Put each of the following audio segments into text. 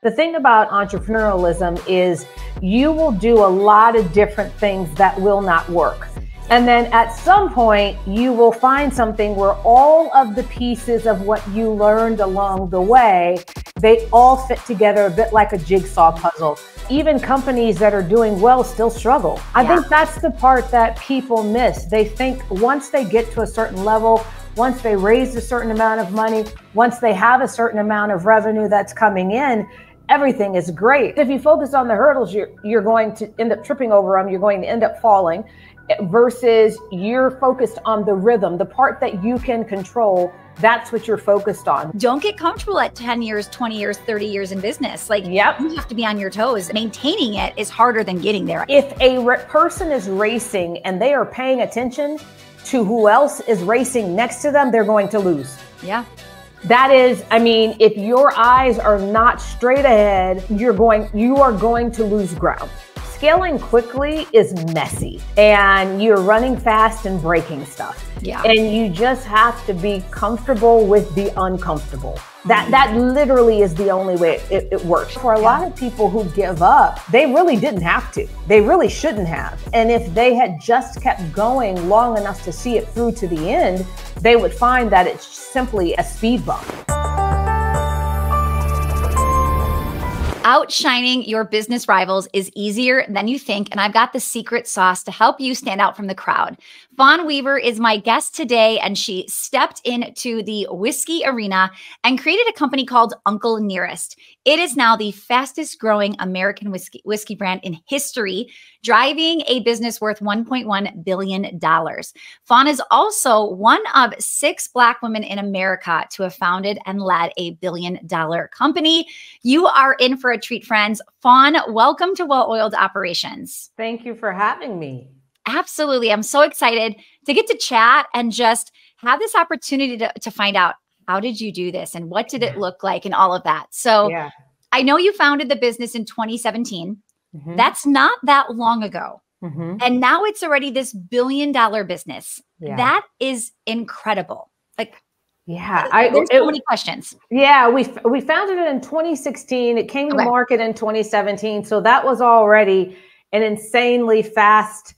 The thing about entrepreneurialism is you will do a lot of different things that will not work. And then at some point, you will find something where all of the pieces of what you learned along the way, they all fit together a bit like a jigsaw puzzle. Even companies that are doing well still struggle. I think that's the part that people miss. They think once they get to a certain level, once they raise a certain amount of money, once they have a certain amount of revenue that's coming in, everything is great. If you focus on the hurdles, you're going to end up tripping over them. You're going to end up falling, versus you're focused on the rhythm, the part that you can control. That's what you're focused on. Don't get comfortable at 10 years, 20 years, 30 years in business. Like, you have to be on your toes. Maintaining it is harder than getting there. If a person is racing and they are paying attention to who else is racing next to them, they're going to lose. Yeah. That is, I mean, if your eyes are not straight ahead, you are going to lose ground. Scaling quickly is messy, and you're running fast and breaking stuff. Yeah. And you just have to be comfortable with the uncomfortable. That literally is the only way it works. For a lot of people who give up, they really didn't have to. They really shouldn't have. And if they had just kept going long enough to see it through to the end, they would find that it's simply a speed bump. Outshining your business rivals is easier than you think, and I've got the secret sauce to help you stand out from the crowd. Fawn Weaver is my guest today, and she stepped into the whiskey arena and created a company called Uncle Nearest. It is now the fastest growing American whiskey brand in history, driving a business worth $1.1 billion. Fawn is also one of 6 Black women in America to have founded and led a $1 billion company. You are in for a treat, friends. Fawn, welcome to Well-Oiled Operations. Thank you for having me. Absolutely. I'm so excited to get to chat and just have this opportunity to find out, how did you do this and what did it look like and all of that. So I know you founded the business in 2017. That's not that long ago. And now it's already this $1 billion business. That is incredible. Like, there's so many questions. Yeah, we founded it in 2016. It came to market in 2017. So that was already an insanely fast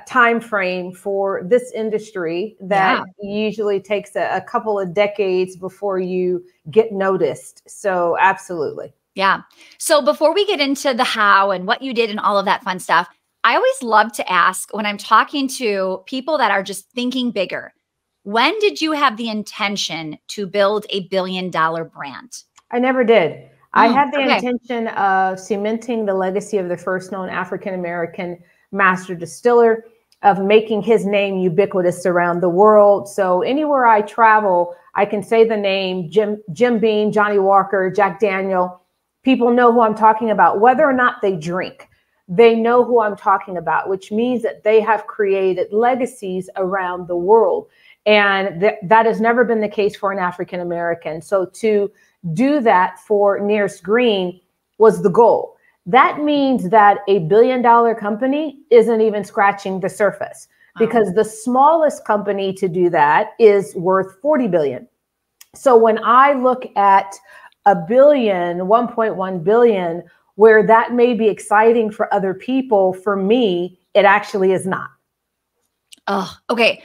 time frame for this industry that usually takes a couple of decades before you get noticed. So absolutely. Yeah. So before we get into the how and what you did and all of that fun stuff, I always love to ask when I'm talking to people that are just thinking bigger, when did you have the intention to build a $1 billion brand? I never did. I had the intention of cementing the legacy of the first known African-American master distiller, of making his name ubiquitous around the world. So anywhere I travel, I can say the name Jim Beam, Johnny Walker, Jack Daniel. People know who I'm talking about, whether or not they drink. They know who I'm talking about, which means that they have created legacies around the world. And that has never been the case for an African-American. So to do that for Nearest Green was the goal. That means that a $1 billion company isn't even scratching the surface, because the smallest company to do that is worth 40 billion. So when I look at $1 billion, 1.1 billion, where that may be exciting for other people, for me, it actually is not. Oh, okay.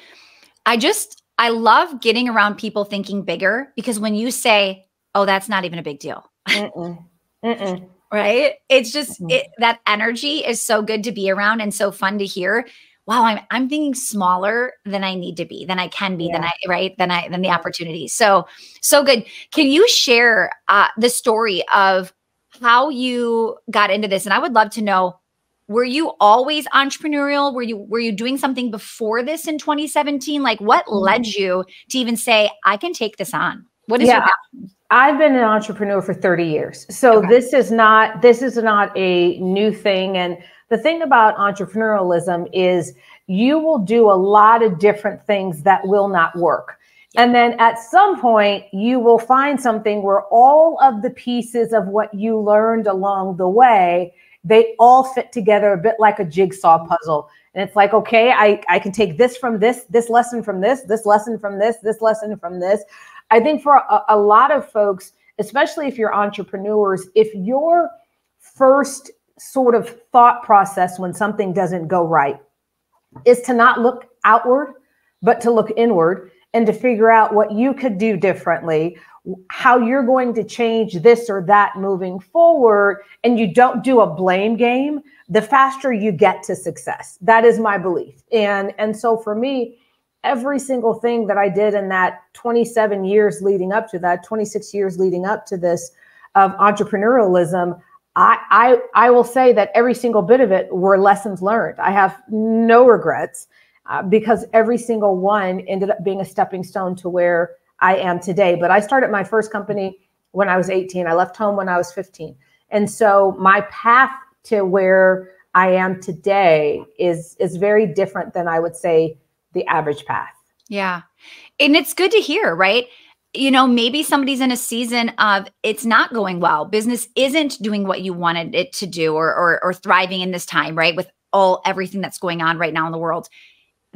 I love getting around people thinking bigger, because when you say, oh, that's not even a big deal. Right? It's just that energy is so good to be around and so fun to hear. Wow, I'm thinking smaller than I need to be, than I can be, than the opportunity. So good. Can you share the story of how you got into this? And I would love to know, were you always entrepreneurial? Were you doing something before this in 2017? Like, what led you to even say, I can take this on? What is your passion? I've been an entrepreneur for 30 years. So this is not a new thing. And the thing about entrepreneurialism is you will do a lot of different things that will not work. And then at some point you will find something where all of the pieces of what you learned along the way, they all fit together a bit like a jigsaw puzzle. And it's like, okay, I can take this from this lesson from this lesson from this lesson from this. I think for a lot of folks, especially if you're entrepreneurs, if your first sort of thought process when something doesn't go right is to not look outward, but to look inward and to figure out what you could do differently, how you're going to change this or that moving forward, and you don't do a blame game, the faster you get to success. That is my belief. And so for me, every single thing that I did in that 27 years leading up to that, 26 years leading up to this of entrepreneurialism, I will say that every single bit of it were lessons learned. I have no regrets because every single one ended up being a stepping stone to where I am today. But I started my first company when I was 18. I left home when I was 15. And so my path to where I am today is very different than I would say the average path. Yeah. And it's good to hear, right? You know, maybe somebody's in a season of it's not going well. Business isn't doing what you wanted it to do or thriving in this time, right? With everything that's going on right now in the world.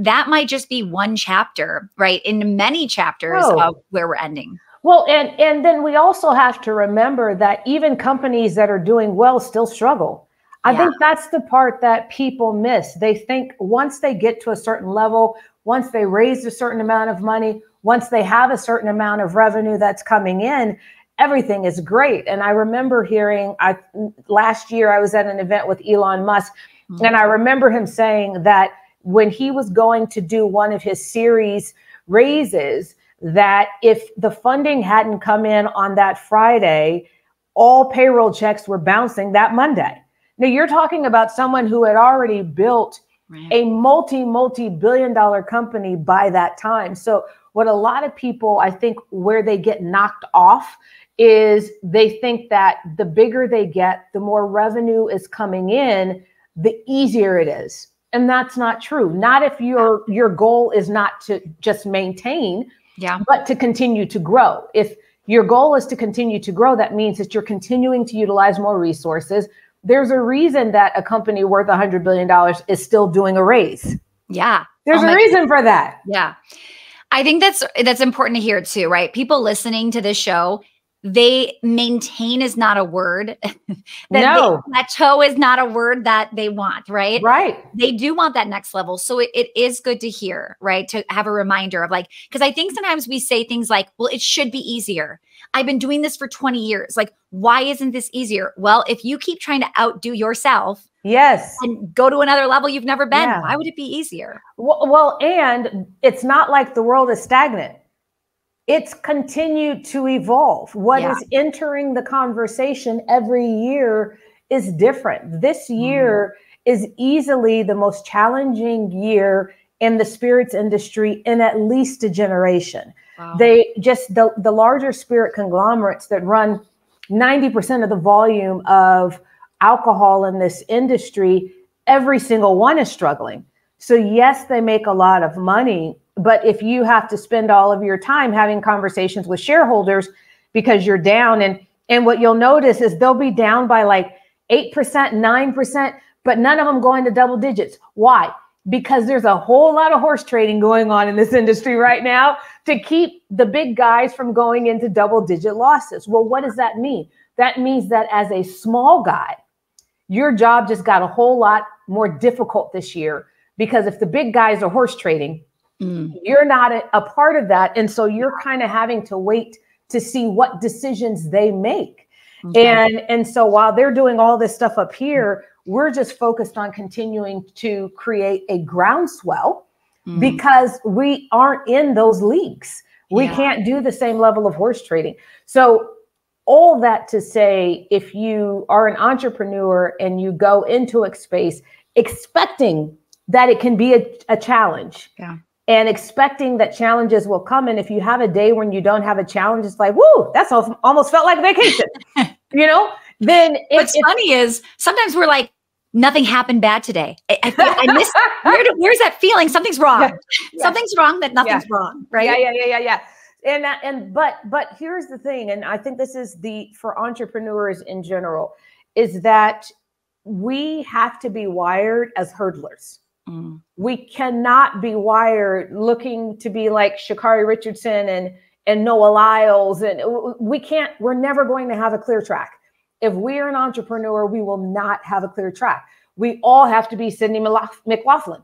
That might just be one chapter, right? In many chapters of where we're ending. Well, and then we also have to remember that even companies that are doing well still struggle. I think that's the part that people miss. They think once they get to a certain level, once they raise a certain amount of money, once they have a certain amount of revenue that's coming in, everything is great. And I remember hearing, last year I was at an event with Elon Musk, and I remember him saying that when he was going to do one of his series raises, that if the funding hadn't come in on that Friday, all payroll checks were bouncing that Monday. Now you're talking about someone who had already built a multi-billion-dollar company by that time. So what a lot of people, I think, where they get knocked off is they think that the bigger they get, the more revenue is coming in, the easier it is. And that's not true. Not if your goal is not to just maintain, but to continue to grow. If your goal is to continue to grow, that means that you're continuing to utilize more resources. There's a reason that a company worth $100 billion is still doing a raise. Yeah. There's a reason for that. Yeah. I think that's important to hear too, right? People listening to this show, they maintain is not a word. No. Plateau is not a word that they want, right? Right. They do want that next level. So it is good to hear, right? To have a reminder of like, because I think sometimes we say things like, well, it should be easier. I've been doing this for 20 years. Like, why isn't this easier? Well, if you keep trying to outdo yourself, and go to another level you've never been, why would it be easier? Well, and it's not like the world is stagnant. It's continued to evolve. What is entering the conversation every year is different. This year is easily the most challenging year in the spirits industry in at least a generation. Wow. They just, the larger spirit conglomerates that run 90% of the volume of alcohol in this industry, every single one is struggling. So yes, they make a lot of money, but if you have to spend all of your time having conversations with shareholders because you're down, and what you'll notice is they'll be down by like 8%, 9%, but none of them going to double digits. Why? Because there's a whole lot of horse trading going on in this industry right now to keep the big guys from going into double digit losses. Well, what does that mean? That means that as a small guy, your job just got a whole lot more difficult this year, because if the big guys are horse trading, you're not a part of that. And so you're kind of having to wait to see what decisions they make. Okay. And so while they're doing all this stuff up here, we're just focused on continuing to create a groundswell because we aren't in those leagues. We can't do the same level of horse trading. So all that to say, if you are an entrepreneur and you go into a space expecting that it can be a challenge and expecting that challenges will come. And if you have a day when you don't have a challenge, it's like, woo, that's almost felt like vacation, you know? Then what's funny is sometimes we're like, nothing happened bad today. I miss, where's that feeling? Something's wrong. Something's wrong that nothing's wrong, right? Yeah. But here's the thing, and I think this is for entrepreneurs in general, is that we have to be wired as hurdlers. We cannot be wired looking to be like Sha'Carri Richardson and Noah Lyles, and we're never going to have a clear track. If we're an entrepreneur, we will not have a clear track. We all have to be Sydney McLaughlin,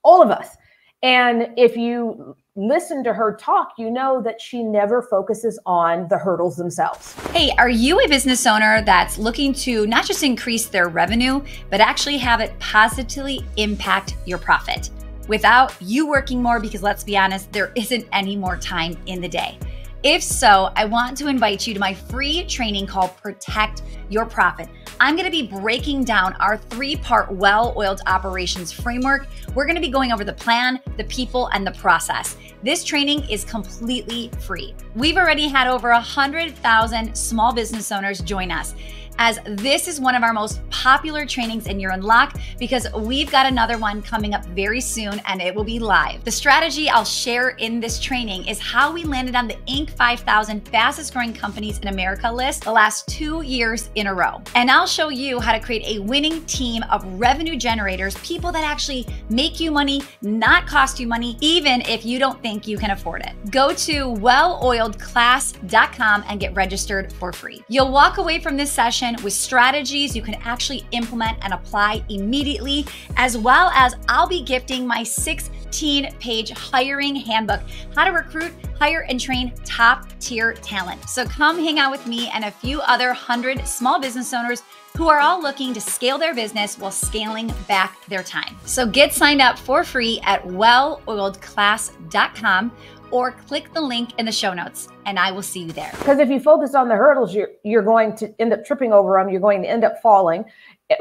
all of us. And if you listen to her talk, you know that she never focuses on the hurdles themselves. Hey, are you a business owner that's looking to not just increase their revenue, but actually have it positively impact your profit without you working more? Because let's be honest, there isn't any more time in the day. If so, I want to invite you to my free training called Protect Your Profit. I'm going to be breaking down our 3-part well-oiled operations framework. We're going to be going over the plan, the people, and the process. This training is completely free. We've already had over 100,000 small business owners join us, as this is one of our most popular trainings in You're in Luck, because we've got another one coming up very soon and it will be live. The strategy I'll share in this training is how we landed on the Inc. 5000 fastest growing companies in America list the last 2 years in a row. And I'll show you how to create a winning team of revenue generators, people that actually make you money, not cost you money, even if you don't think you can afford it. Go to welloiledclass.com and get registered for free. You'll walk away from this session with strategies you can actually implement and apply immediately, as well as I'll be gifting my 16-page hiring handbook, how to recruit, hire, and train top-tier talent. So come hang out with me and a few other 100 small business owners who are all looking to scale their business while scaling back their time. So get signed up for free at welloiledclass.com or click the link in the show notes, and I will see you there. Because if you focus on the hurdles, you're going to end up tripping over them. You're going to end up falling,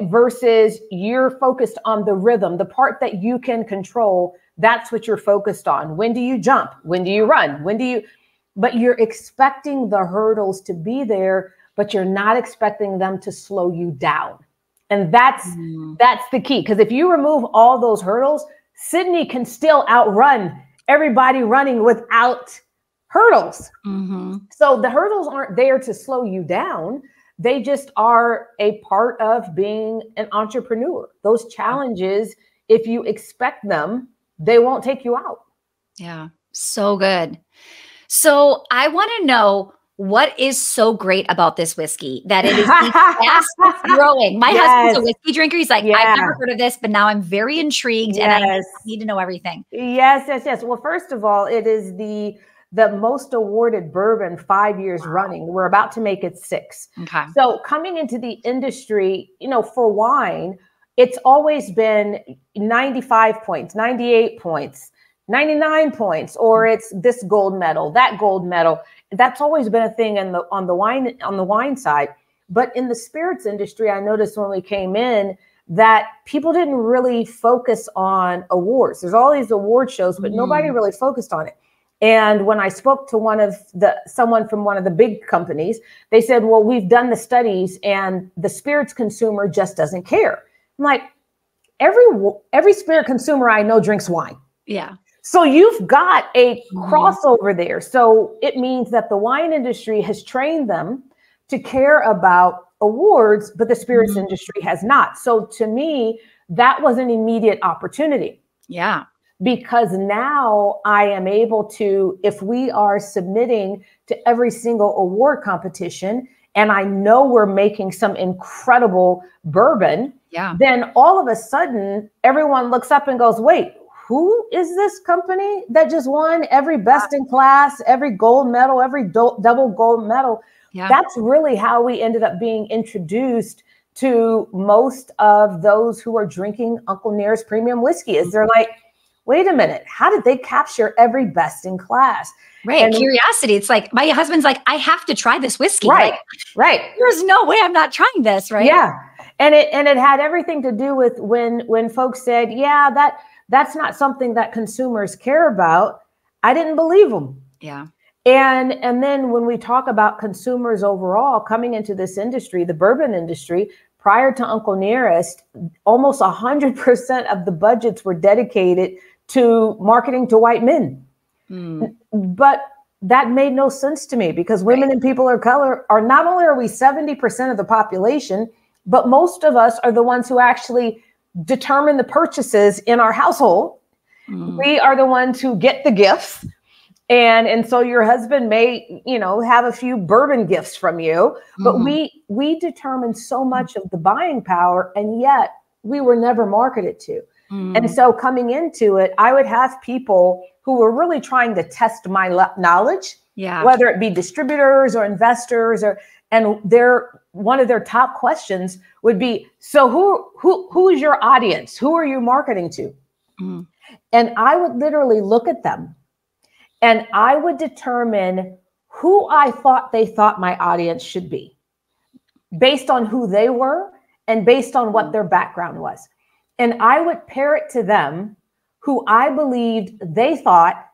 versus you're focused on the rhythm, the part that you can control. That's what you're focused on. When do you jump? When do you run? But you're expecting the hurdles to be there, but you're not expecting them to slow you down. And that's the key. Because if you remove all those hurdles, Sydney can still outrun everybody running without hurdles. So the hurdles aren't there to slow you down. They just are a part of being an entrepreneur. Those challenges, if you expect them, they won't take you out. Yeah, so good. So I want to know, what is so great about this whiskey that it is the fastest growing? My husband's a whiskey drinker. He's like, I've never heard of this, but now I'm very intrigued and I need to know everything. Yes. Well, first of all, it is the most awarded bourbon 5 years running. We're about to make it 6. Okay. So coming into the industry, for wine, it's always been 95 points, 98 points, 99 points, or it's this gold medal, that gold medal. That's always been a thing on the wine side. But in the spirits industry, I noticed when we came in that people didn't really focus on awards. There's all these award shows, but nobody really focused on it. And when I spoke to someone from one of the big companies, they said, well, we've done the studies and the spirits consumer just doesn't care. I'm like, every spirit consumer I know drinks wine. Yeah. So you've got a crossover there. So it means that the wine industry has trained them to care about awards, but the spirits industry has not. So to me, that was an immediate opportunity. Yeah. Because now I am able to, if we are submitting to every single award competition, and I know we're making some incredible bourbon, then all of a sudden everyone looks up and goes, wait, who is this company that just won every best in class, every gold medal, every double gold medal? Yeah. That's really how we ended up being introduced to most of those who are drinking Uncle Nearest premium whiskey. Is they're like, wait a minute, how did they capture every best in class? Right. And curiosity. It's like, my husband's like, I have to try this whiskey. Right. There's no way I'm not trying this. Right. Yeah. And it had everything to do with when folks said, that's not something that consumers care about. I didn't believe them. Yeah. And then when we talk about consumers overall coming into this industry, the bourbon industry, prior to Uncle Nearest, almost 100% of the budgets were dedicated to marketing to white men. But that made no sense to me, because women and people of color are, not only are we 70% of the population, but most of us are the ones who actually determine the purchases in our household. We are the ones who get the gifts. And so your husband may, you know, have a few bourbon gifts from you, but we determine so much of the buying power, and yet we were never marketed to. And so coming into it, I would have people who were really trying to test my knowledge, whether it be distributors or investors, and one of their top questions would be, so who is your audience? Who are you marketing to? And I would literally look at them and I would determine who I thought they thought my audience should be based on who they were and based on what their background was. And I would pair it to them who I believed they thought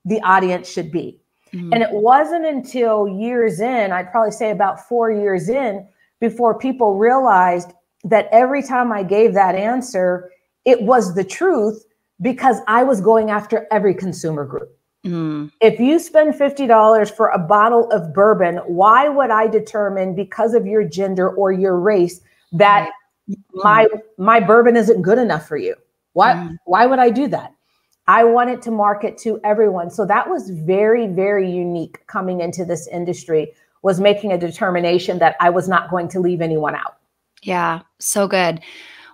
the audience should be. And it wasn't until years in, I'd probably say about 4 years in, before people realized that every time I gave that answer, it was the truth, because I was going after every consumer group. If you spend $50 for a bottle of bourbon, why would I determine, because of your gender or your race, that my bourbon isn't good enough for you? Why would I do that? I wanted to market to everyone. So that was very, very unique coming into this industry, was making a determination that I was not going to leave anyone out. Yeah, so good.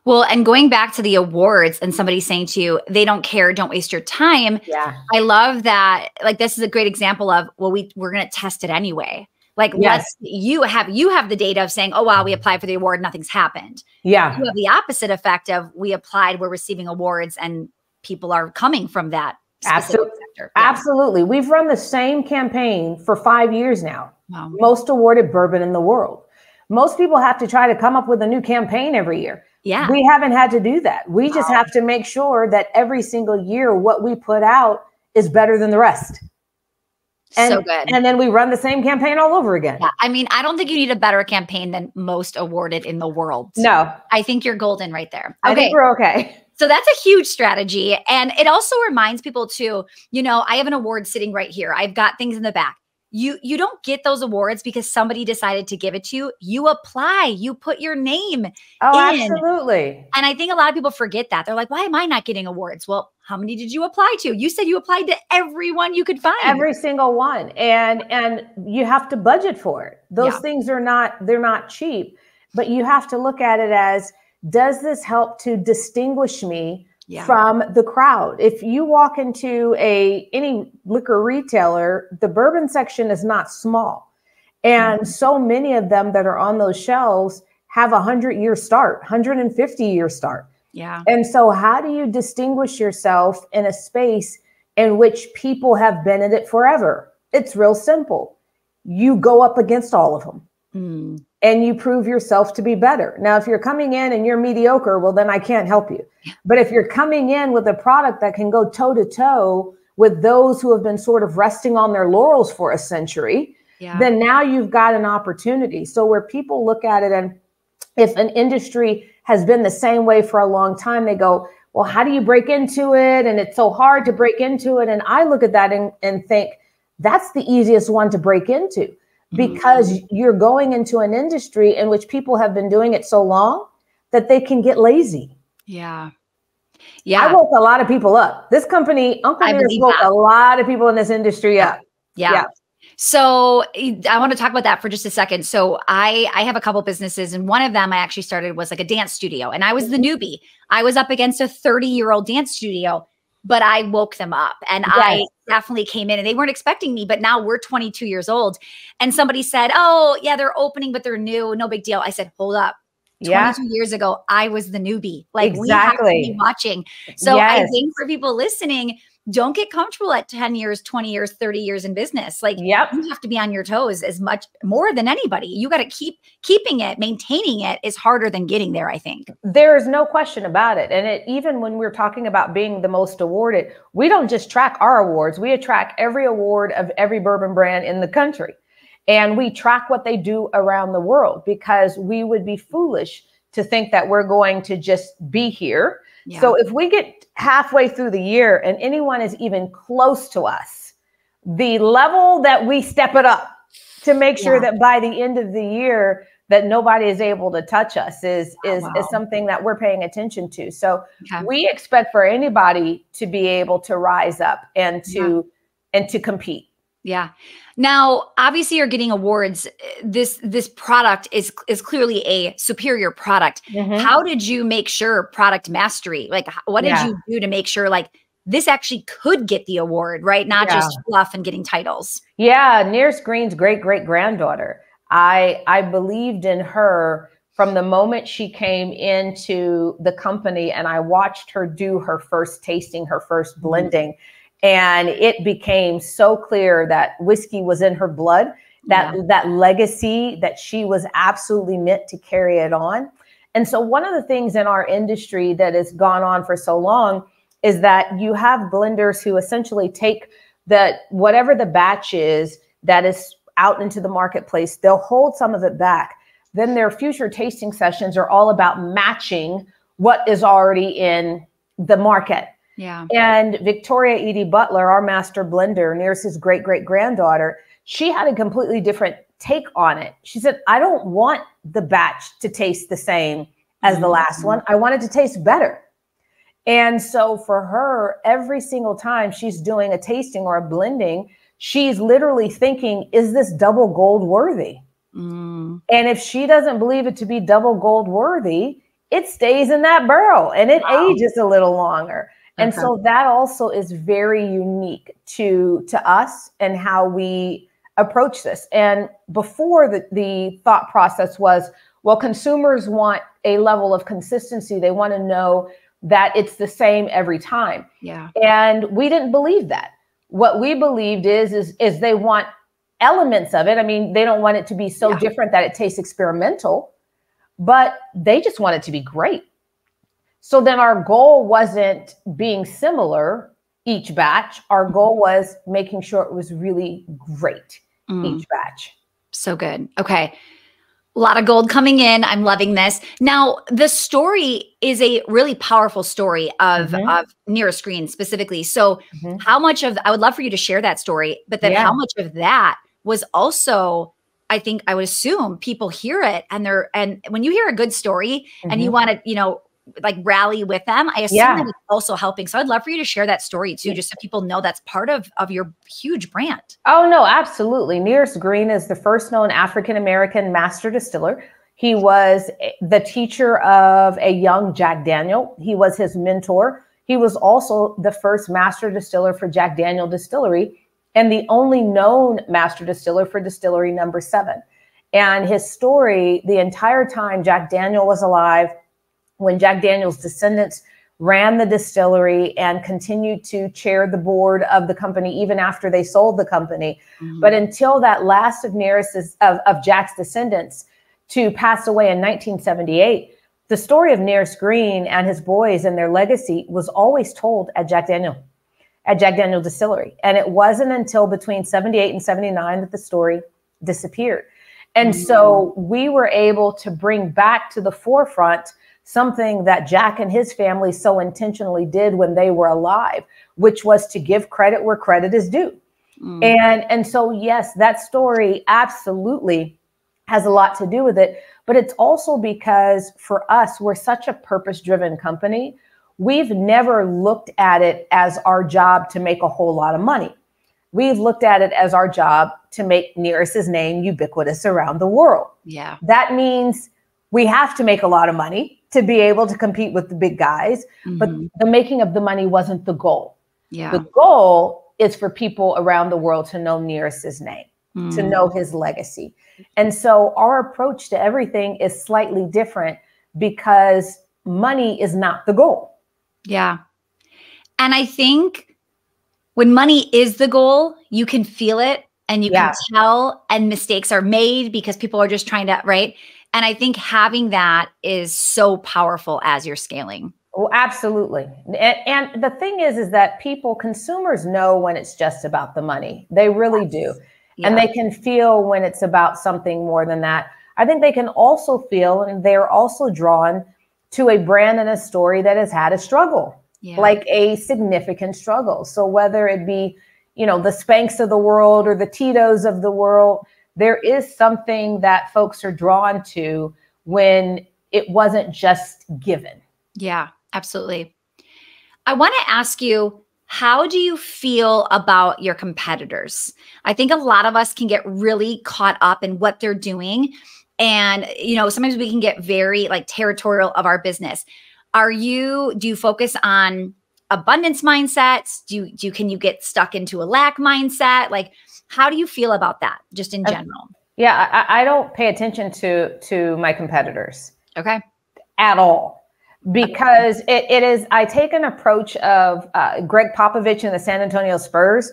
Well, and going back to the awards and somebody saying to you, they don't care, don't waste your time. Yeah. I love that. Like, this is a great example of, well, we're going to test it anyway. Like, you have the data of saying, oh, wow, we applied for the award, nothing's happened. Yeah. You have the opposite effect of, we applied, we're receiving awards, and people are coming from that specific sector. Yeah. Absolutely. We've run the same campaign for 5 years now. Wow. Most awarded bourbon in the world. Most people have to try to come up with a new campaign every year. Yeah. We haven't had to do that. We just have to make sure that every single year what we put out is better than the rest. And, so good. And then we run the same campaign all over again. Yeah. I mean, I don't think you need a better campaign than most awarded in the world. No. I think you're golden right there. Okay. I think we're okay. So that's a huge strategy. And it also reminds people too, you know, I have an award sitting right here. I've got things in the back. You don't get those awards because somebody decided to give it to you. You apply, you put your name in. Absolutely. And I think a lot of people forget that. They're like, why am I not getting awards? Well, how many did you apply to? You said you applied to everyone you could find. Every single one. And you have to budget for it. Those things they're not cheap, but you have to look at it as, does this help to distinguish me from the crowd? If you walk into any liquor retailer, the bourbon section is not small. And so many of them that are on those shelves have 100-year start, 150-year start. Yeah. And so how do you distinguish yourself in a space in which people have been in it forever? It's real simple. You go up against all of them. And you prove yourself to be better. Now, if you're coming in and you're mediocre, well, then I can't help you. But if you're coming in with a product that can go toe to toe with those who have been sort of resting on their laurels for a century, then now you've got an opportunity. So where people look at it, and if an industry has been the same way for a long time, they go, well, how do you break into it? And it's so hard to break into it. And I look at that and think, that's the easiest one to break into. Because you're going into an industry in which people have been doing it so long that they can get lazy. Yeah. Yeah. I woke a lot of people up. This company, Uncle Nearest, woke a lot of people in this industry up. Yeah. So I want to talk about that for just a second. So I have a couple businesses, and one of them I actually started was like a dance studio, and I was the newbie. I was up against a 30-year-old dance studio, but I woke them up, and I definitely came in, and they weren't expecting me, but now we're 22 years old. And somebody said, oh yeah, they're opening, but they're new. No big deal. I said, hold up. 22 years ago, I was the newbie. Like, we have to be watching. So I think for people listening, don't get comfortable at 10 years, 20 years, 30 years in business. Like, you have to be on your toes as much more than anybody. You got to keeping it, maintaining it is harder than getting there, I think. There is no question about it. And even when we're talking about being the most awarded, we don't just track our awards. We track every award of every bourbon brand in the country. And we track what they do around the world, because we would be foolish to think that we're going to just be here. Yeah. So if we get halfway through the year and anyone is even close to us, the level that we step it up to make sure that by the end of the year that nobody is able to touch us is something that we're paying attention to. So we expect for anybody to be able to rise up and to and to compete. Yeah. Now, obviously you're getting awards. This product is clearly a superior product. How did you make sure product mastery? Like, what did you do to make sure like this actually could get the award, right? Not just fluff and getting titles. Yeah. Nearest Green's great-great-granddaughter. I believed in her from the moment she came into the company, and I watched her do her first tasting, her first blending. And it became so clear that whiskey was in her blood, that legacy, that she was absolutely meant to carry it on. And so one of the things in our industry that has gone on for so long is that you have blenders who essentially take whatever the batch is that is out into the marketplace, they'll hold some of it back. Then their future tasting sessions are all about matching what is already in the market. Yeah. And Victoria Edie Butler, our master blender, Nearest's great-great-granddaughter, she had a completely different take on it. She said, I don't want the batch to taste the same as the last one. I want it to taste better. And so for her, every single time she's doing a tasting or a blending, she's literally thinking, is this double gold worthy? And if she doesn't believe it to be double gold worthy, it stays in that barrel and it ages a little longer. And so that also is very unique to us and how we approach this. And before the thought process was, well, consumers want a level of consistency. They want to know that it's the same every time. Yeah. And we didn't believe that. What we believed is they want elements of it. I mean, they don't want it to be so different that it tastes experimental, but they just want it to be great. So then our goal wasn't being similar each batch. Our goal was making sure it was really great each batch. So good. Okay. A lot of gold coming in. I'm loving this. Now, the story is a really powerful story of Nearest Green specifically. So how much of, I would love for you to share that story, but then how much of that was also, I think I would assume people hear it and when you hear a good story and you want to, like rally with them, I assume that it's also helping. So I'd love for you to share that story too, just so people know that's part of your huge brand. Oh no, absolutely. Nearest Green is the first known African-American master distiller. He was the teacher of a young Jack Daniel. He was his mentor. He was also the first master distiller for Jack Daniel Distillery and the only known master distiller for Distillery Number 7. And his story, the entire time Jack Daniel was alive, when Jack Daniel's descendants ran the distillery and continued to chair the board of the company even after they sold the company. But until that last of of Jack's descendants to pass away in 1978, the story of Nearest Green and his boys and their legacy was always told at Jack Daniel Distillery. And it wasn't until between 78 and 79 that the story disappeared. And so we were able to bring back to the forefront something that Jack and his family so intentionally did when they were alive, which was to give credit where credit is due. And so, yes, that story absolutely has a lot to do with it, but it's also because for us, we're such a purpose-driven company. We've never looked at it as our job to make a whole lot of money. We've looked at it as our job to make Nearest's name ubiquitous around the world. Yeah. That means we have to make a lot of money to be able to compete with the big guys. But the making of the money wasn't the goal. Yeah. The goal is for people around the world to know Nearest's name, to know his legacy. And so our approach to everything is slightly different because money is not the goal. Yeah. And I think when money is the goal, you can feel it and you can tell, and mistakes are made because people are just trying to, right? And I think having that is so powerful as you're scaling. Oh, absolutely. And the thing is that consumers know when it's just about the money. They really do. Yeah. And they can feel when it's about something more than that. I think they can also feel, and they're also drawn to a brand and a story that has had a struggle, like a significant struggle. So whether it be, the Spanx of the world or the Tito's of the world, there is something that folks are drawn to when it wasn't just given. Yeah, absolutely. I want to ask you, How do you feel about your competitors? I think a lot of us can get really caught up in what they're doing. And, sometimes we can get very like territorial of our business. Do you focus on abundance mindsets? Can you get stuck into a lack mindset? Like, how do you feel about that just in general? Yeah, I don't pay attention to my competitors. Okay. At all. Because I take an approach of Greg Popovich and the San Antonio Spurs.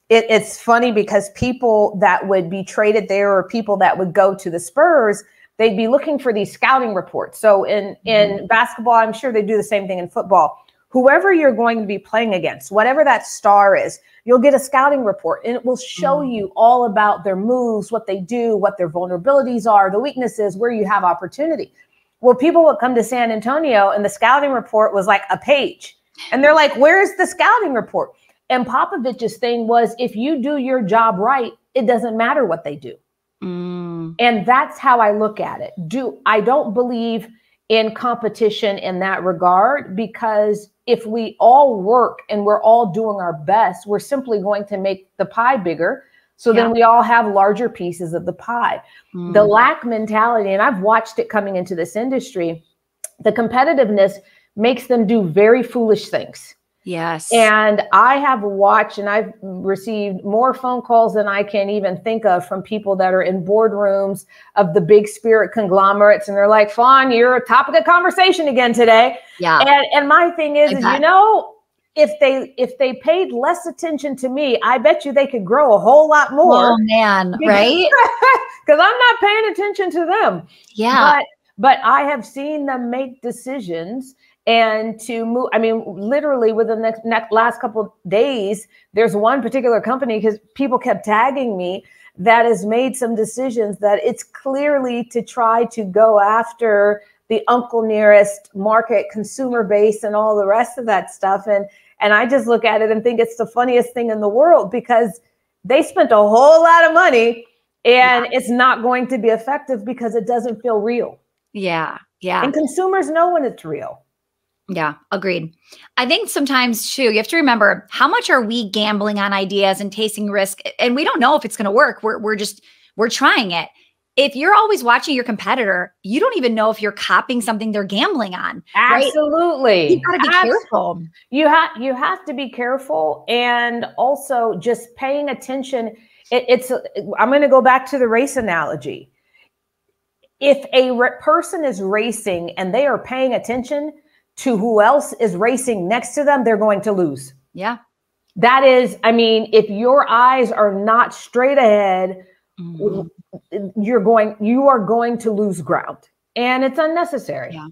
It's funny because people that would be traded there or people that would go to the Spurs, they'd be looking for these scouting reports. So in basketball, I'm sure they do the same thing in football. Whoever you're going to be playing against, whatever that star is, you'll get a scouting report and it will show you all about their moves, what they do, what their vulnerabilities are, the weaknesses, where you have opportunity. Well, people would come to San Antonio and the scouting report was like a page. And they're like, where's the scouting report? And Popovich's thing was, if you do your job right, it doesn't matter what they do. And that's how I look at it. I don't believe in competition in that regard, because if we all work and we're all doing our best, we're simply going to make the pie bigger. So then we all have larger pieces of the pie. The lack mentality, and I've watched it coming into this industry, the competitiveness makes them do very foolish things. Yes. And I have watched and I've received more phone calls than I can even think of from people that are in boardrooms of the big spirit conglomerates. And they're like, Fawn, you're a topic of conversation again today. Yeah. And my thing is, if they paid less attention to me, I bet you they could grow a whole lot more. Oh man, right? Because I'm not paying attention to them. Yeah. But I have seen them make decisions and to move. I mean, literally within the last couple of days, there's one particular company, because people kept tagging me, that has made some decisions that it's clearly to try to go after the uncle nearest market, consumer base, and all the rest of that stuff. And I just look at it and think it's the funniest thing in the world, because they spent a whole lot of money and it's not going to be effective because it doesn't feel real. Yeah. Yeah. And consumers know when it's real. Yeah, agreed. I think sometimes too, you have to remember, how much are we gambling on ideas and tasting risk? And we don't know if it's going to work. We're trying it. If you're always watching your competitor, you don't even know if you're copying something they're gambling on. Absolutely. Right? You got to be careful. You have to be careful, and also just paying attention. I'm going to go back to the race analogy. If a person is racing and they are paying attention to who else is racing next to them, they're going to lose. Yeah. That is, I mean, if your eyes are not straight ahead, you are going to lose ground, and it's unnecessary. Yeah.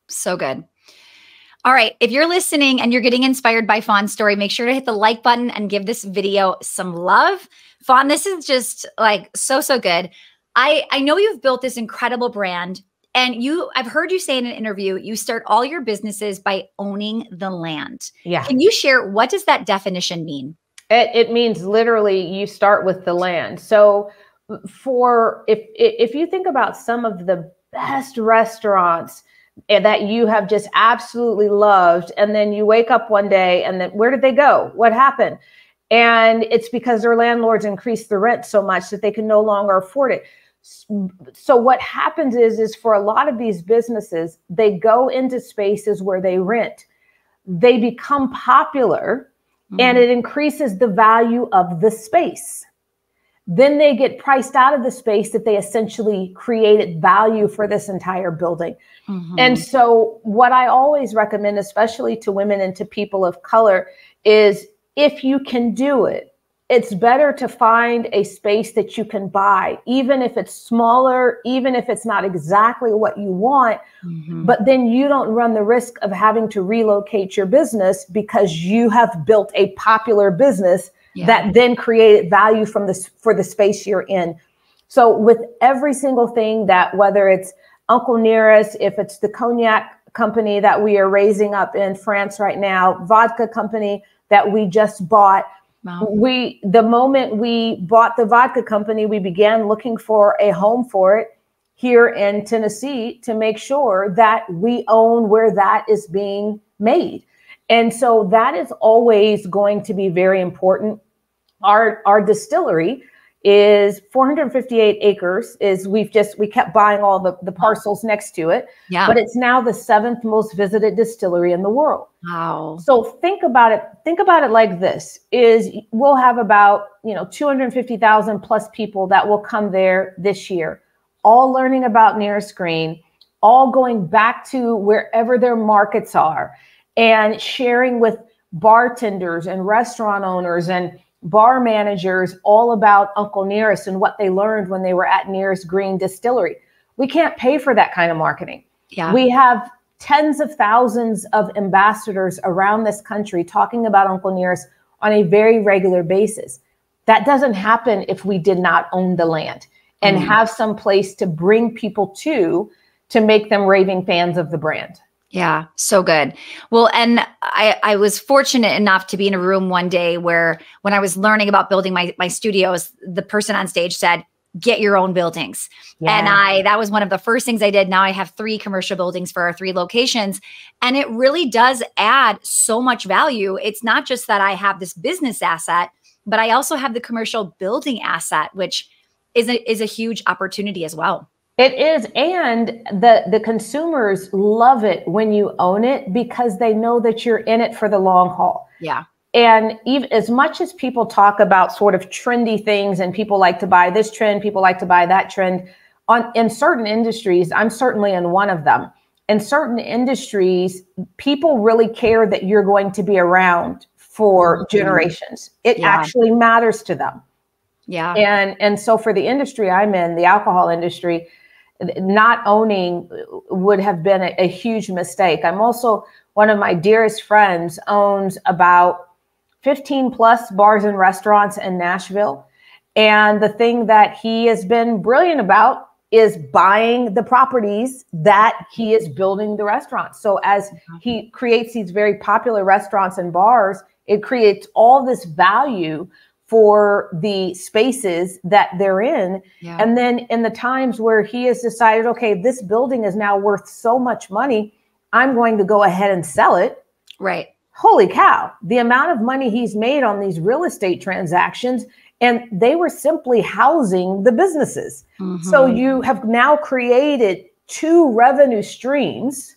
So good. All right. If you're listening and you're getting inspired by Fawn's story, make sure to hit the like button and give this video some love. Fawn, this is just like so good. I know you've built this incredible brand, and I've heard you say in an interview, you start all your businesses by owning the land. Yeah. Can you share, what does that definition mean? It means literally you start with the land. So if you think about some of the best restaurants that you have just absolutely loved, and then you wake up one day and then where did they go? What happened? And it's because their landlords increased the rent so much that they can no longer afford it. So what happens is for a lot of these businesses, they go into spaces where they rent. They become popular, and it increases the value of the space. Then they get priced out of the space that they essentially created value for this entire building. And so what I always recommend, especially to women and to people of color, is if you can do it, it's better to find a space that you can buy, even if it's smaller, even if it's not exactly what you want, but then you don't run the risk of having to relocate your business because you have built a popular business that then created value for the space you're in. So with every single thing, that whether it's Uncle Nearest, if it's the cognac company that we are raising up in France right now, vodka company that we just bought, the moment we bought the vodka company, we began looking for a home for it here in Tennessee to make sure that we own where that is being made. And so that is always going to be very important. Our distillery is 458 acres. We kept buying all the parcels next to it. Yeah. But it's now the 7th most visited distillery in the world. Wow. So think about it. Think about it like this: we'll have about 250,000 plus people that will come there this year, all learning about Nearest Green, all going back to wherever their markets are, and sharing with bartenders and restaurant owners and bar managers all about Uncle Nearest and what they learned when they were at Nearest Green Distillery. We can't pay for that kind of marketing. Yeah. We have tens of thousands of ambassadors around this country talking about Uncle Nearest on a very regular basis. That doesn't happen if we did not own the land and have some place to bring people to make them raving fans of the brand. Yeah, so good. Well, and I was fortunate enough to be in a room one day where when I was learning about building my studios, the person on stage said, get your own buildings. Yeah. And that was one of the first things I did. Now I have 3 commercial buildings for our 3 locations. And it really does add so much value. It's not just that I have this business asset, but I also have the commercial building asset, which is a huge opportunity as well. It is. And the consumers love it when you own it because they know that you're in it for the long haul. Yeah. And even as much as people talk about sort of trendy things and people like to buy this trend, people like to buy that trend, in certain industries, I'm certainly in one of them. In certain industries, people really care that you're going to be around for generations. It actually matters to them. Yeah. And so for the industry I'm in, the alcohol industry, not owning would have been a huge mistake. I'm also, one of my dearest friends owns about 15 plus bars and restaurants in Nashville. And the thing that he has been brilliant about is buying the properties that he is building the restaurants. So as he creates these very popular restaurants and bars, it creates all this value for the spaces that they're in. Yeah. And then in the times where he has decided, okay, this building is now worth so much money, I'm going to go ahead and sell it. Right. Holy cow, the amount of money he's made on these real estate transactions, and they were simply housing the businesses. Mm-hmm. So you have now created 2 revenue streams.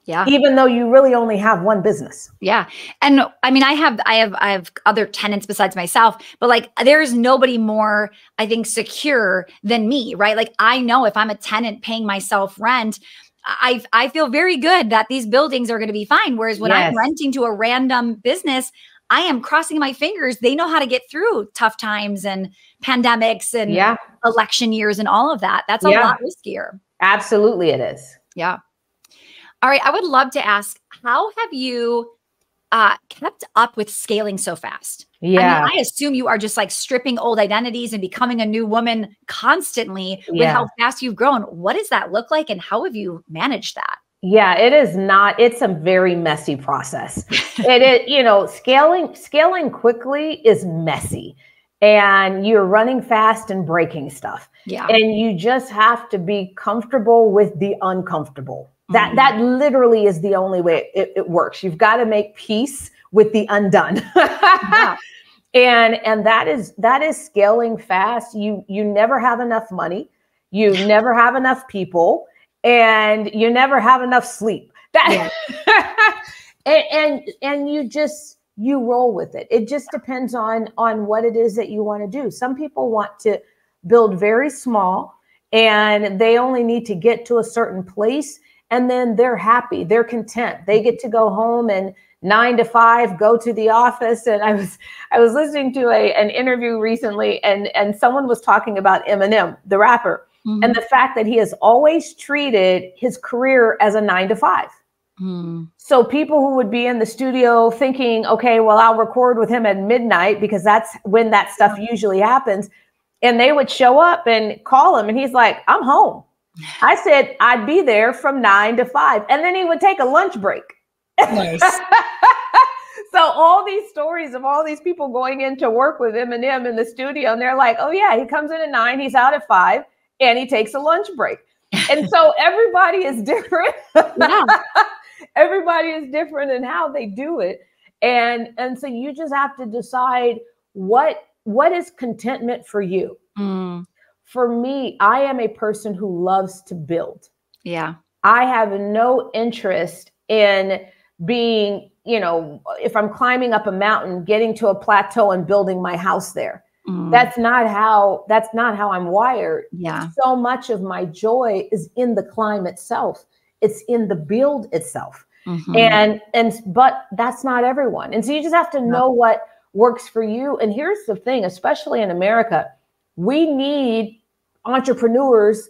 Yeah. Even though you really only have one business. Yeah. And I mean, I have other tenants besides myself, but like there's nobody more, I think, secure than me, right? Like I know if I'm a tenant paying myself rent, I feel very good that these buildings are going to be fine. Whereas when I'm renting to a random business, I am crossing my fingers. They know how to get through tough times and pandemics and election years and all of that. That's a lot riskier. Absolutely it is. Yeah. All right. I would love to ask, how have you kept up with scaling so fast? Yeah. I mean, I assume you are just like stripping old identities and becoming a new woman constantly with how fast you've grown. What does that look like? And how have you managed that? Yeah, it is not, it's a very messy process. It is, scaling quickly is messy and you're running fast and breaking stuff. Yeah. And you just have to be comfortable with the uncomfortable. That literally is the only way it works. You've got to make peace with the undone. And that is scaling fast. You never have enough money. You never have enough people, and you never have enough sleep. And you roll with it. It just depends on what it is that you want to do. Some people want to build very small and they only need to get to a certain place. And then they're happy, they're content. They get to go home and 9 to 5, go to the office. And I was listening to an interview recently, and someone was talking about Eminem, the rapper, and the fact that he has always treated his career as a 9 to 5. So people who would be in the studio thinking, okay, well, I'll record with him at midnight because that's when that stuff usually happens. And they would show up and call him, and he's like, I'm home. I said I'd be there from 9 to 5. And then he would take a lunch break. Nice. So all these stories of all these people going into work with Eminem in the studio, and they're like, oh yeah, he comes in at 9, he's out at 5, and he takes a lunch break. And so everybody is different. Everybody is different in how they do it. And so you just have to decide what is contentment for you. For me, I am a person who loves to build. Yeah. I have no interest in being, if I'm climbing up a mountain, getting to a plateau and building my house there. That's not how I'm wired. Yeah. So much of my joy is in the climb itself. It's in the build itself. But that's not everyone. And so you just have to know what works for you. And here's the thing, especially in America, we need entrepreneurs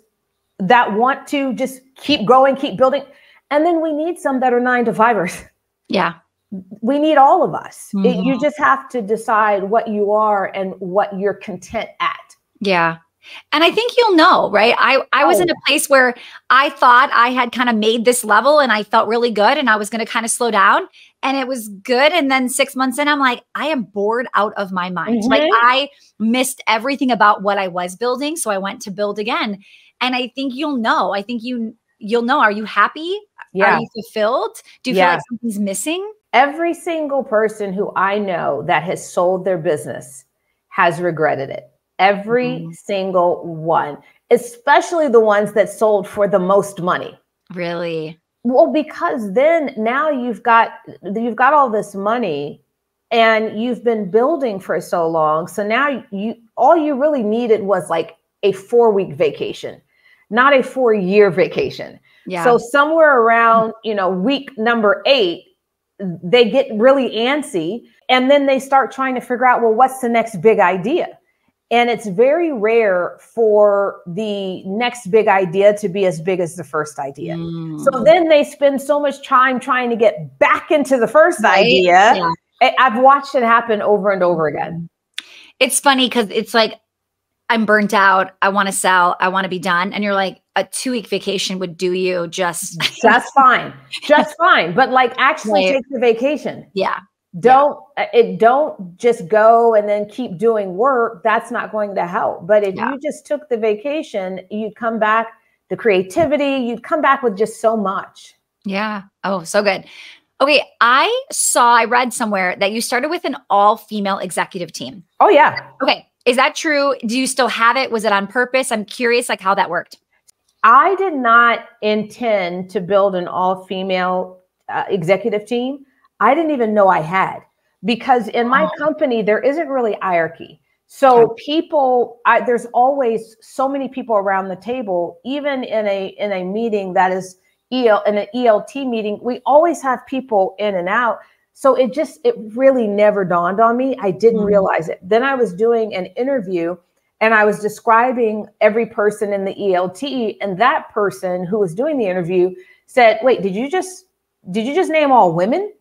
that want to just keep growing, keep building. And then we need some that are 9-to-5ers. Yeah. We need all of us. You just have to decide what you are and what you're content at. Yeah. And I think you'll know, right? I was in a place where I thought I had kind of made this level and I felt really good and I was going to kind of slow down and it was good. And then 6 months in, I'm like, I am bored out of my mind. Like I missed everything about what I was building. So I went to build again. And I think you'll know. I think you'll know. Are you happy? Yeah. Are you fulfilled? Do you feel like something's missing? Every single person who I know that has sold their business has regretted it. Every single one, especially the ones that sold for the most money. Really? Well, because then now you've got all this money and you've been building for so long. So now all you really needed was like a 4-week vacation, not a 4-year vacation. Yeah. So somewhere around, week number 8, they get really antsy and then they start trying to figure out, well, what's the next big idea? And it's very rare for the next big idea to be as big as the first idea. So then they spend so much time trying to get back into the first idea. Yeah. I've watched it happen over and over again. It's funny because it's like, I'm burnt out. I want to sell. I want to be done. And you're like, a 2-week vacation would do you just fine. Just fine. But like actually take the vacation. Yeah. Don't just go and then keep doing work. That's not going to help. But if you just took the vacation, you'd come back, the creativity, you'd come back with just so much. Yeah. Oh, so good. Okay. I read somewhere that you started with an all-female executive team. Oh yeah. Okay. Is that true? Do you still have it? Was it on purpose? I'm curious like how that worked. I did not intend to build an all-female executive team. I didn't even know I had, because in my company, there isn't really hierarchy. So there's always so many people around the table, even in a meeting that is in an ELT meeting, we always have people in and out. So it really never dawned on me. I didn't realize it. Then I was doing an interview and I was describing every person in the ELT, and that person who was doing the interview said, wait, did you just name all women?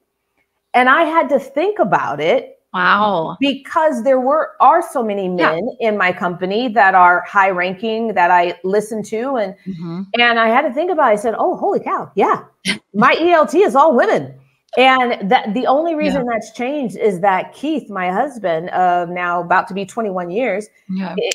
And I had to think about it. Wow. Because there are so many men in my company that are high ranking that I listen to. And I had to think about it. I said, oh, holy cow. Yeah. My ELT is all women. And that the only reason that's changed is that Keith, my husband of now about to be 21 years,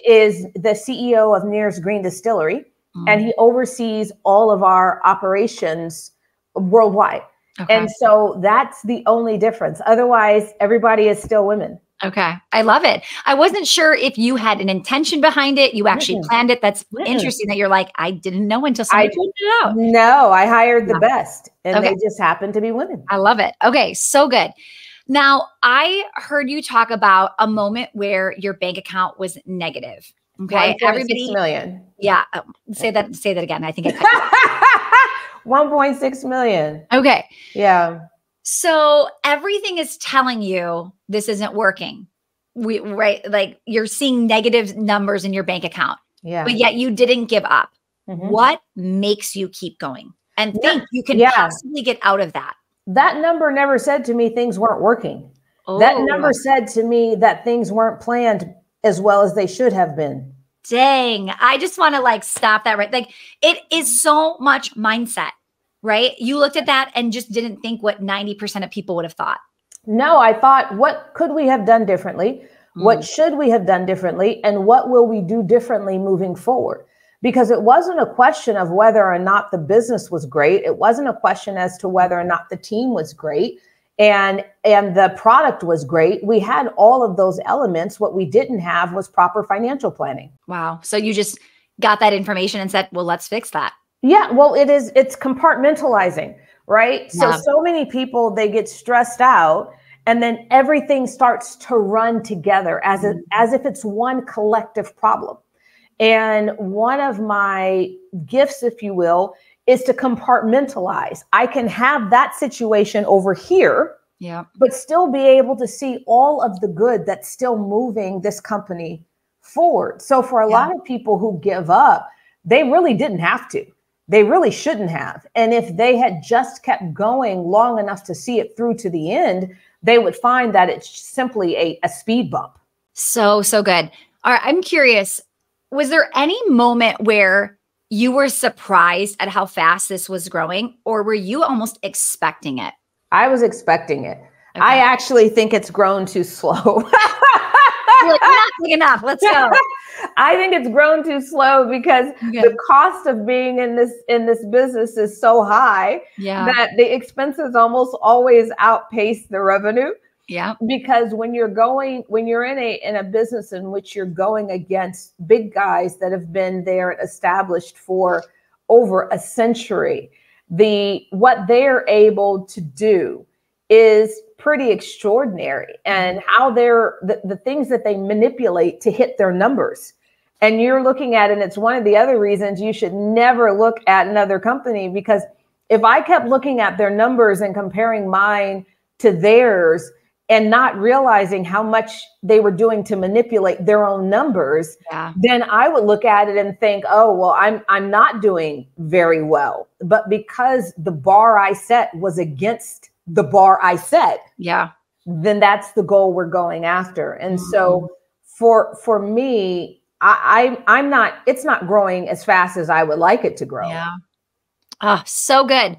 is the CEO of Nearest Green Distillery. And he oversees all of our operations worldwide. Okay. And so that's the only difference. Otherwise, everybody is still women. Okay. I love it. I wasn't sure if you had an intention behind it. You actually planned it. That's interesting that you're like, I didn't know until somebody pointed it out. No, I hired the best and they just happened to be women. I love it. Okay. So good. Now, I heard you talk about a moment where your bank account was negative. Okay. 1.6 million. Yeah. Say that again. I think it's 1.6 million. Okay. Yeah. So everything is telling you this isn't working. Like you're seeing negative numbers in your bank account. Yeah. But yet you didn't give up. What makes you keep going and think you can possibly get out of that? That number never said to me things weren't working. That number said to me that things weren't planned as well as they should have been. Dang. I just want to like stop that. Right. Like it is so much mindset. Right? You looked at that and just didn't think what 90% of people would have thought. No, I thought, what could we have done differently? What should we have done differently? And what will we do differently moving forward? because it wasn't a question of whether or not the business was great. It wasn't a question as to whether or not the team was great and the product was great. We had all of those elements. What we didn't have was proper financial planning. Wow. So you just got that information and said, well, let's fix that. Yeah, well, it's compartmentalizing, right? Yeah. So many people, they get stressed out and then everything starts to run together as if it's one collective problem. And one of my gifts, if you will, is to compartmentalize. I can have that situation over here, but still be able to see all of the good that's still moving this company forward. So for a lot of people who give up, they really didn't have to. They really shouldn't have. And if they had just kept going long enough to see it through to the end, they would find that it's simply a speed bump. So good. All right, I'm curious, was there any moment where you were surprised at how fast this was growing, or were you almost expecting it? I was expecting it. Okay. I actually think it's grown too slow. You're like, not big enough. Let's go. I think it's grown too slow because the cost of being in this business is so high that the expenses almost always outpace the revenue. Yeah. Because when you're in a business in which you're going against big guys that have been there established for over a century, what they're able to do is pretty extraordinary, and how the things that they manipulate to hit their numbers. And you're looking at it, and it's one of the other reasons you should never look at another company, because if I kept looking at their numbers and comparing mine to theirs and not realizing how much they were doing to manipulate their own numbers, then I would look at it and think, oh, well, I'm not doing very well. But because the bar I set was against the bar I set, then that's the goal we're going after. And so for me, it's not growing as fast as I would like it to grow. Yeah. Oh, so good.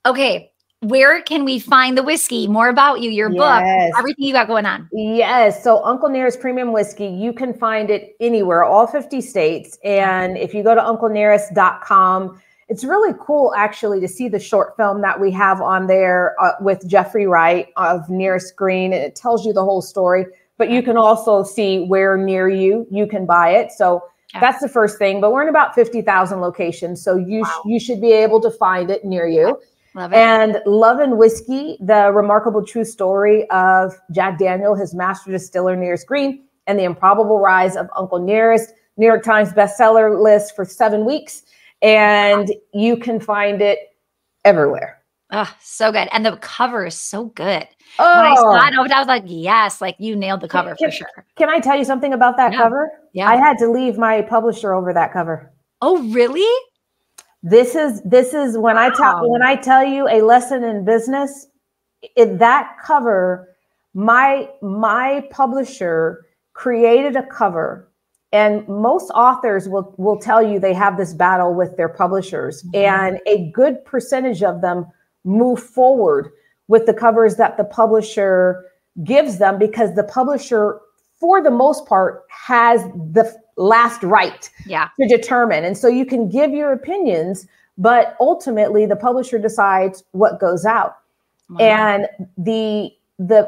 Okay. Where can we find the whiskey? More about you, your book, everything you got going on. Yes. So Uncle Nearest Premium Whiskey, you can find it anywhere, all 50 states. And if you go to unclenearest.com, it's really cool actually to see the short film that we have on there with Jeffrey Wright of Nearest Green. And it tells you the whole story, but you can also see where near you can buy it. So that's the first thing, but we're in about 50,000 locations. So you should be able to find it near you. Love it. And Love and Whiskey, the remarkable true story of Jack Daniel, his master distiller Nearest Green, and the improbable rise of Uncle Nearest, New York Times bestseller list for 7 weeks. And you can find it everywhere. Oh, so good. And the cover is so good. Oh, when I saw it, I was like, yes, like you nailed the cover for sure. Can I tell you something about that cover? Yeah. I had to leave my publisher over that cover. Oh, really? This is when I tell you a lesson in business, that cover, my publisher created a cover, and most authors will tell you they have this battle with their publishers, and a good percentage of them move forward with the covers that the publisher gives them, because the publisher, for the most part, has the last right to determine. And so you can give your opinions, but ultimately the publisher decides what goes out. Wow. And the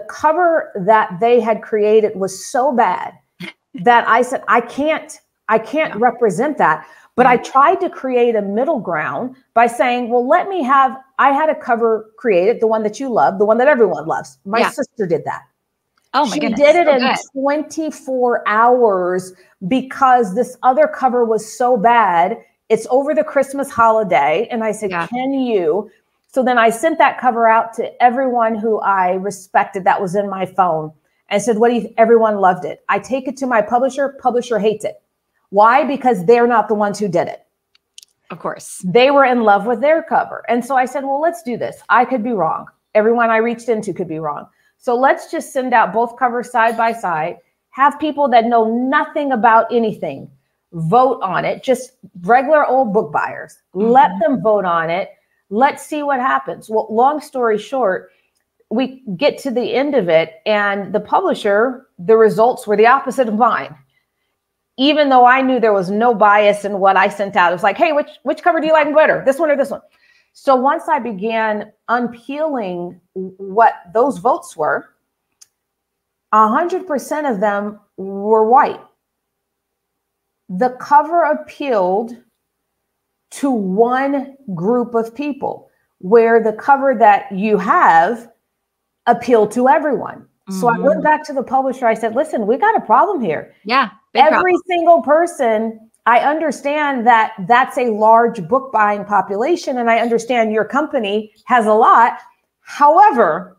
cover that they had created was so bad that I said, I can't represent that. But I tried to create a middle ground by saying, well, I had a cover created, the one that you love, the one that everyone loves. My sister did that. Oh my goodness. She did it in 24 hours because this other cover was so bad. It's over the Christmas holiday. And I said, can you? So then I sent that cover out to everyone who I respected that was in my phone. And said, everyone loved it. I take it to my publisher hates it. Why? Because they're not the ones who did it. Of course. They were in love with their cover. And so I said, well, let's do this. I could be wrong. Everyone I reached into could be wrong. So let's just send out both covers side by side, have people that know nothing about anything vote on it, just regular old book buyers. Let them vote on it. Let's see what happens. Well, long story short, we get to the end of it, and the publisher, the results were the opposite of mine. even though I knew there was no bias in what I sent out. It was like, hey, which cover do you like better? This one or this one? So once I began unpeeling what those votes were, 100% of them were white. The cover appealed to one group of people, where the cover that you have appealed to everyone. So I went back to the publisher. I said, listen, we got a problem here. Yeah. Every single person, I understand that that's a large book buying population, and I understand your company has a lot. However,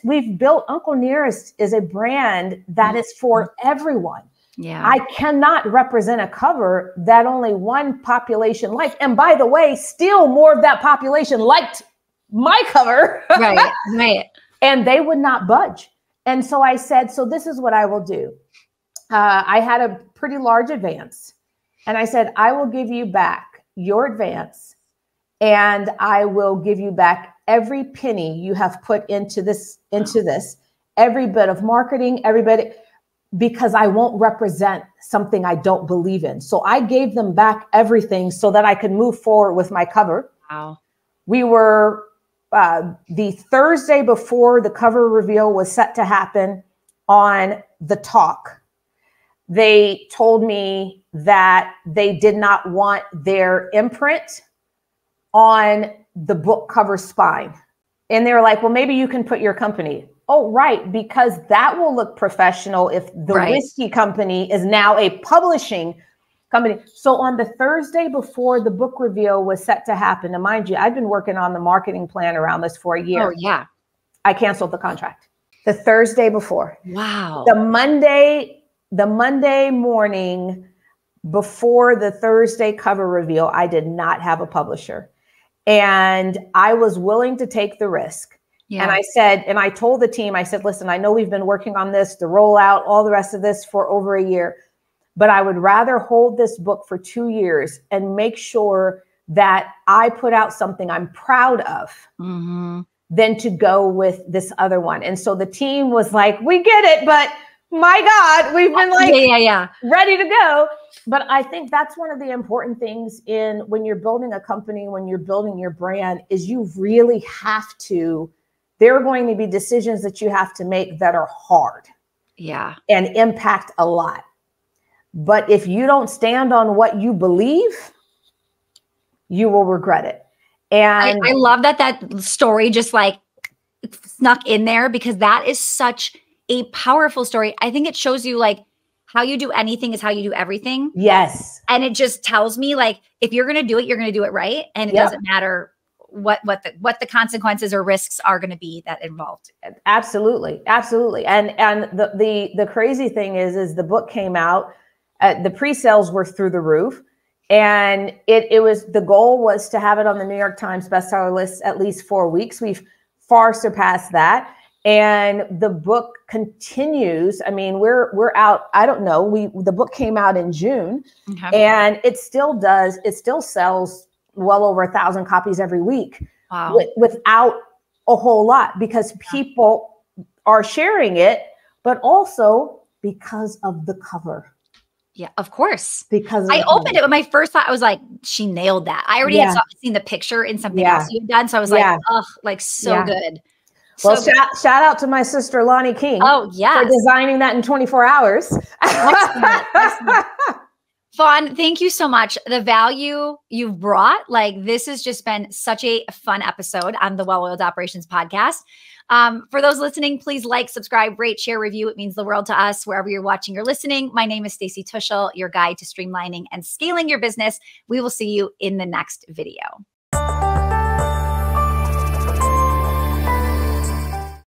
we've built Uncle Nearest is a brand that is for everyone. Yeah. I cannot represent a cover that only one population liked. And by the way, still more of that population liked my cover. Right. Right. And they would not budge. And so I said, so this is what I will do. I had a pretty large advance. And I said, I will give you back your advance, and I will give you back every penny you have put into this, every bit of marketing, every bit, because I won't represent something I don't believe in. So I gave them back everything so that I could move forward with my cover. Wow. We were the Thursday before the cover reveal was set to happen on The Talk. They told me that they did not want their imprint on the book cover spine. And they were like, well, maybe you can put your company. Oh, right, because that will look professional if the whiskey company is now a publishing company. So on the Thursday before the book reveal was set to happen, and mind you, I've been working on the marketing plan around this for a year. Oh, yeah. I canceled the contract the Thursday before. Wow. The Monday morning before the Thursday cover reveal, I did not have a publisher. And I was willing to take the risk. Yeah. And I said, and I told the team, I said, listen, I know we've been working on this, the rollout, all the rest of this for over a year, but I would rather hold this book for 2 years and make sure that I put out something I'm proud of than to go with this other one. And so the team was like, we get it, but my God, we've been like ready to go. But I think that's one of the important things in when you're building a company, when you're building your brand, is you really have to, there are going to be decisions that you have to make that are hard and impact a lot. But if you don't stand on what you believe, you will regret it. And I love that story just like snuck in there, because that is such a powerful story. I think it shows you like how you do anything is how you do everything. Yes. And it just tells me like, if you're going to do it, you're going to do it right. And it doesn't matter what the consequences or risks are going to be that involved. Absolutely. Absolutely. And the crazy thing is the book came out, the pre-sales were through the roof, and it was, the goal was to have it on the New York Times bestseller list at least 4 weeks. We've far surpassed that. And the book continues. I mean, we're out, I don't know, the book came out in June, and it still sells well over 1,000 copies every week. Wow. Without a whole lot, because people are sharing it, but also because of the cover. Yeah, of course. Because I opened it with my first thought, I was like, she nailed that. I already had seen the picture in something else you've done. So I was like, oh, like so good. Well, shout out to my sister, Lonnie King. Oh, yeah. For designing that in 24 hours. Excellent. Fawn, thank you so much. The value you've brought, like this has just been such a fun episode on the Well-Oiled Operations podcast. For those listening, please like, subscribe, rate, share, review. It means the world to us wherever you're watching or listening. My name is Stacey Tuschl, your guide to streamlining and scaling your business. We will see you in the next video.